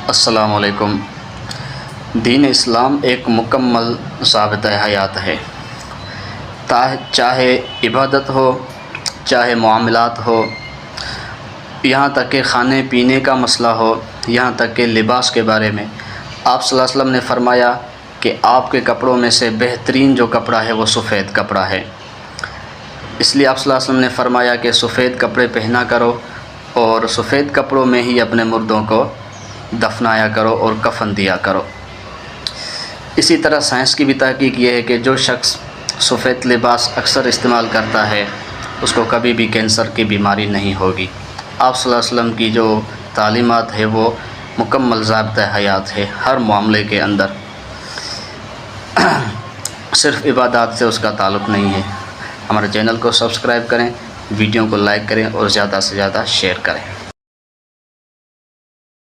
अस्सलाम वालेकुम। दीन इस्लाम एक मुकम्मल ज़ाबिता हयात है। चाहे इबादत हो, चाहे मामलात हो, यहाँ तक कि खाने पीने का मसला हो, यहाँ तक कि लिबास के बारे में आप सल्लल्लाहु अलैहि वसल्लम ने फ़रमाया कि आपके कपड़ों में से बेहतरीन जो कपड़ा है वो सफ़ेद कपड़ा है। इसलिए आप सल्लल्लाहु अलैहि वसल्लम ने फ़रमाया कि सफ़ेद कपड़े पहना करो और सफ़ेद कपड़ों में ही अपने मुर्दों को दफनाया करो और कफ़न दिया करो। इसी तरह साइंस की भी तहकीक ये है कि जो शख्स सफ़ेद लिबास अक्सर इस्तेमाल करता है उसको कभी भी कैंसर की बीमारी नहीं होगी। आप सल्लल्लाहु अलैहि वसल्लम की जो तालीमात है वो मुकम्मल ज़ाबिता हयात है हर मामले के अंदर। सिर्फ़ इबादत से उसका ताल्लुक़ नहीं है। हमारे चैनल को सब्सक्राइब करें, वीडियो को लाइक करें और ज़्यादा से ज़्यादा शेयर करें।